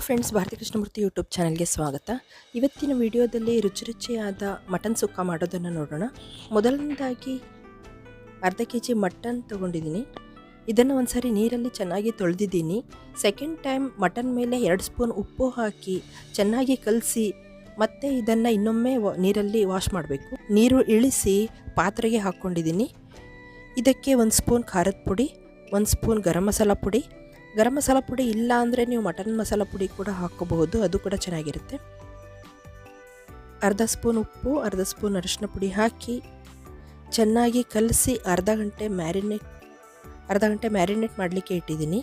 Friends, Bharati Krishnamurthy YouTube ಚಾನಲ್ಗೆ ಸ್ವಾಗತ. ಇವತ್ತಿನ ವಿಡಿಯೋದಲ್ಲಿ ರುಚಿಯಾದ ಮಟನ್ ಸುಕ್ಕ ಮಾಡೋದನ್ನು ನೋಡೋಣ. ಮೊದಲನೇದಾಗಿ ಅರ್ಧ ಕೆಜಿ ಮಟನ್ ತೊಗೊಂಡಿದ್ದೀನಿ. ಇದನ್ನು ಒಂದ್ಸರಿ ನೀರಲ್ಲಿ ಚೆನ್ನಾಗಿ ತೊಳೆದಿದ್ದೀನಿ. ಸೆಕೆಂಡ್ ಟೈಮ್ ಮಟನ್ ಮೇಲೆ 2 ಸ್ಪೂನ್ ಉಪ್ಪು ಹಾಕಿ ಚೆನ್ನಾಗಿ ಕಲಸಿ ಮತ್ತೆ ಇದನ್ನು ಇನ್ನೊಮ್ಮೆ ನೀರಲ್ಲಿ ವಾಶ್ ಮಾಡಬೇಕು. ನೀರು ಇಳಿಸಿ ಪಾತ್ರೆಗೆ ಹಾಕ್ಕೊಂಡಿದ್ದೀನಿ. ಇದಕ್ಕೆ 1 ಸ್ಪೂನ್ ಖಾರದ ಪುಡಿ, 1 ಸ್ಪೂನ್ ಗರಂ ಮಸಾಲ ಪುಡಿ ಇಲ್ಲ ಅಂದರೆ ನೀವು ಮಟನ್ ಮಸಾಲ ಪುಡಿ ಕೂಡ ಹಾಕ್ಕೋಬಹುದು, ಅದು ಕೂಡ ಚೆನ್ನಾಗಿರುತ್ತೆ. ಅರ್ಧ ಸ್ಪೂನ್ ಉಪ್ಪು, ಅರ್ಧ ಸ್ಪೂನ್ ಅರಿಶಿನ ಪುಡಿ ಹಾಕಿ ಚೆನ್ನಾಗಿ ಕಲಸಿ ಅರ್ಧ ಗಂಟೆ ಮ್ಯಾರಿನೇಟ್ ಮಾಡಲಿಕ್ಕೆ ಇಟ್ಟಿದ್ದೀನಿ.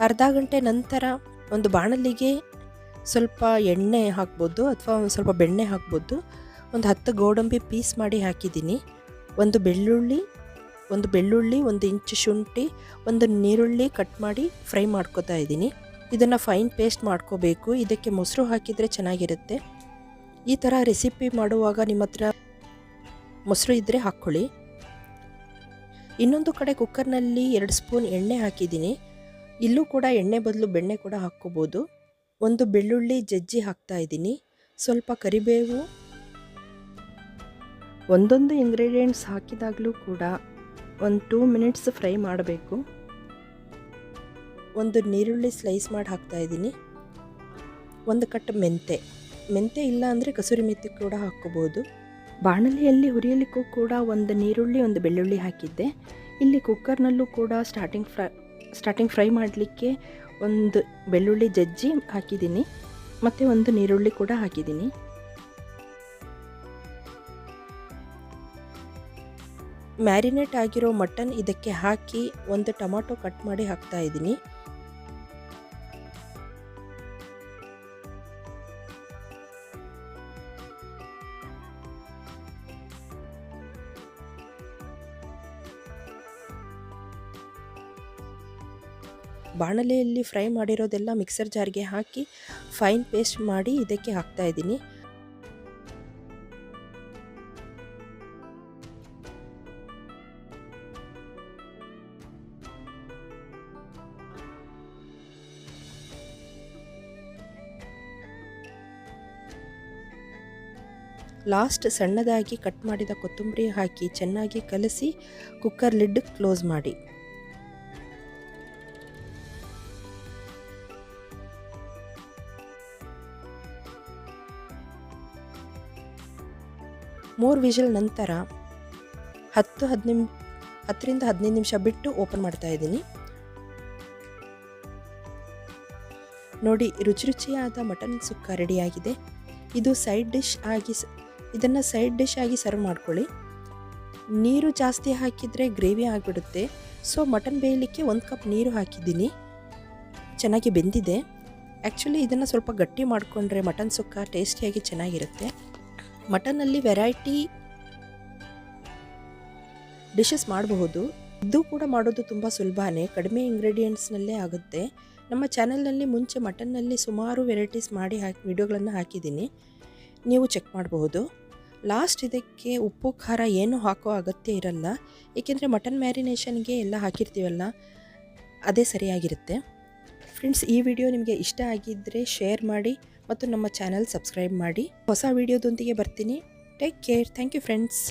ಅರ್ಧ ಗಂಟೆ ನಂತರ ಒಂದು ಬಾಣಲಿಗೆ ಸ್ವಲ್ಪ ಎಣ್ಣೆ ಹಾಕ್ಬೋದು ಅಥವಾ ಸ್ವಲ್ಪ ಬೆಣ್ಣೆ ಹಾಕ್ಬೋದು. ಒಂದು 10 ಗೋಡಂಬಿ ಪೀಸ್ ಮಾಡಿ ಹಾಕಿದ್ದೀನಿ. ಒಂದು ಬೆಳ್ಳುಳ್ಳಿ, 1 ಇಂಚು ಶುಂಠಿ, 1 ನೀರುಳ್ಳಿ ಕಟ್ ಮಾಡಿ ಫ್ರೈ ಮಾಡ್ಕೋತಾ ಇದ್ದೀನಿ. ಇದನ್ನು ಫೈನ್ ಪೇಸ್ಟ್ ಮಾಡ್ಕೋಬೇಕು. ಇದಕ್ಕೆ ಮೊಸರು ಹಾಕಿದರೆ ಚೆನ್ನಾಗಿರುತ್ತೆ. ಈ ಥರ ರೆಸಿಪಿ ಮಾಡುವಾಗ ನಿಮ್ಮ ಹತ್ರ ಮೊಸರು ಇದ್ದರೆ ಹಾಕ್ಕೊಳ್ಳಿ. ಇನ್ನೊಂದು ಕಡೆ ಕುಕ್ಕರ್ನಲ್ಲಿ 2 ಸ್ಪೂನ್ ಎಣ್ಣೆ ಹಾಕಿದ್ದೀನಿ. ಇಲ್ಲೂ ಕೂಡ ಎಣ್ಣೆ ಬದಲು ಬೆಣ್ಣೆ ಕೂಡ ಹಾಕ್ಕೋಬೋದು. 1 ಬೆಳ್ಳುಳ್ಳಿ ಜಜ್ಜಿ ಹಾಕ್ತಾ ಇದ್ದೀನಿ. ಸ್ವಲ್ಪ ಕರಿಬೇವು. ಒಂದೊಂದು ಇಂಗ್ರೀಡಿಯೆಂಟ್ಸ್ ಹಾಕಿದಾಗಲೂ ಕೂಡ ಒಂದು 2 ಮಿನಿಟ್ಸ್ ಫ್ರೈ ಮಾಡಬೇಕು. 1 ನೀರುಳ್ಳಿ ಸ್ಲೈಸ್ ಮಾಡಿ ಹಾಕ್ತಾ ಇದ್ದೀನಿ. 1 ಕಟ್ ಮೆಂತೆ ಇಲ್ಲ ಅಂದರೆ ಕಸೂರಿ ಮೆಂತೆ ಕೂಡ ಹಾಕ್ಕೋಬೋದು. ಬಾಣಲೆಯಲ್ಲಿ ಹುರಿಯಲಿಕ್ಕೂ ಕೂಡ 1 ನೀರುಳ್ಳಿ 1 ಬೆಳ್ಳುಳ್ಳಿ ಹಾಕಿದ್ದೆ. ಇಲ್ಲಿ ಕುಕ್ಕರ್ನಲ್ಲೂ ಕೂಡ ಸ್ಟಾರ್ಟಿಂಗ್ ಫ್ರೈ ಮಾಡಲಿಕ್ಕೆ 1 ಬೆಳ್ಳುಳ್ಳಿ ಜಜ್ಜಿ ಹಾಕಿದ್ದೀನಿ ಮತ್ತು 1 ನೀರುಳ್ಳಿ ಕೂಡ ಹಾಕಿದ್ದೀನಿ. ಮ್ಯಾರಿನೇಟ್ ಆಗಿರೋ ಮಟನ್ ಇದಕ್ಕೆ ಹಾಕಿ 1 ಟೊಮಾಟೊ ಕಟ್ ಮಾಡಿ ಹಾಕ್ತಾ ಇದ್ದೀನಿ. ಬಾಣಲೆಯಲ್ಲಿ ಫ್ರೈ ಮಾಡಿರೋದೆಲ್ಲ ಮಿಕ್ಸರ್ ಜಾರ್ಗೆ ಹಾಕಿ ಫೈನ್ ಪೇಸ್ಟ್ ಮಾಡಿ ಇದಕ್ಕೆ ಹಾಕ್ತಾ ಇದ್ದೀನಿ. ಲಾಸ್ಟ್ ಸಣ್ಣದಾಗಿ ಕಟ್ ಮಾಡಿದ ಕೊತ್ತಂಬರಿ ಹಾಕಿ ಚೆನ್ನಾಗಿ ಕಲಸಿ ಕುಕ್ಕರ್ ಲಿಡ್ ಕ್ಲೋಸ್ ಮಾಡಿ. ಮೂರು ವಿಷಲ್ ನಂತರ 10ರಿಂದ 15 ನಿಮಿಷ ಬಿಟ್ಟು ಓಪನ್ ಮಾಡ್ತಾ ಇದ್ದೀನಿ. ನೋಡಿ, ರುಚಿಯಾದ ಮಟನ್ ಸುಕ್ಕ ರೆಡಿಯಾಗಿದೆ. ಇದು ಇದನ್ನು ಸೈಡ್ ಡಿಶ್ ಆಗಿ ಸರ್ವ್ ಮಾಡ್ಕೊಳ್ಳಿ. ನೀರು ಜಾಸ್ತಿ ಹಾಕಿದರೆ ಗ್ರೇವಿ ಆಗಿಬಿಡುತ್ತೆ. ಸೊ ಮಟನ್ ಬೇಯಲಿಕ್ಕೆ 1 ಕಪ್ ನೀರು ಹಾಕಿದ್ದೀನಿ. ಚೆನ್ನಾಗಿ ಬೆಂದಿದೆ. ಆ್ಯಕ್ಚುಲಿ ಇದನ್ನು ಸ್ವಲ್ಪ ಗಟ್ಟಿ ಮಾಡಿಕೊಂಡ್ರೆ ಮಟನ್ ಸುಕ್ಕ ಟೇಸ್ಟಿಯಾಗಿ ಚೆನ್ನಾಗಿರುತ್ತೆ. ಮಟನ್ನಲ್ಲಿ ವೆರೈಟಿ ಡಿಶಸ್ ಮಾಡಬಹುದು. ಇದು ಕೂಡ ಮಾಡೋದು ತುಂಬ ಸುಲಭನೇ, ಕಡಿಮೆ ಇಂಗ್ರೀಡಿಯೆಂಟ್ಸ್ನಲ್ಲೇ ಆಗುತ್ತೆ. ನಮ್ಮ ಚಾನಲ್ನಲ್ಲಿ ಮುಂಚೆ ಮಟನ್ನಲ್ಲಿ ಸುಮಾರು ವೆರೈಟೀಸ್ ಮಾಡಿ ವಿಡಿಯೋಗಳನ್ನು ಹಾಕಿದ್ದೀನಿ, ನೀವು ಚೆಕ್ ಮಾಡಬಹುದು. ಲಾಸ್ಟ್ ಇದಕ್ಕೆ ಉಪ್ಪು ಖಾರ ಏನೂ ಹಾಕೋ ಅಗತ್ಯ ಇರಲ್ಲ, ಏಕೆಂದರೆ ಮಟನ್ ಮ್ಯಾರಿನೇಷನ್ಗೆ ಎಲ್ಲ ಹಾಕಿರ್ತೀವಲ್ಲ, ಅದೇ ಸರಿಯಾಗಿರುತ್ತೆ. ಫ್ರೆಂಡ್ಸ್, ಈ ವಿಡಿಯೋ ನಿಮಗೆ ಇಷ್ಟ ಆಗಿದ್ದರೆ ಶೇರ್ ಮಾಡಿ ಮತ್ತು ನಮ್ಮ ಚಾನಲ್ ಸಬ್ಸ್ಕ್ರೈಬ್ ಮಾಡಿ. ಹೊಸ ವಿಡಿಯೋದೊಂದಿಗೆ ಬರ್ತೀನಿ. Take care. Thank you friends.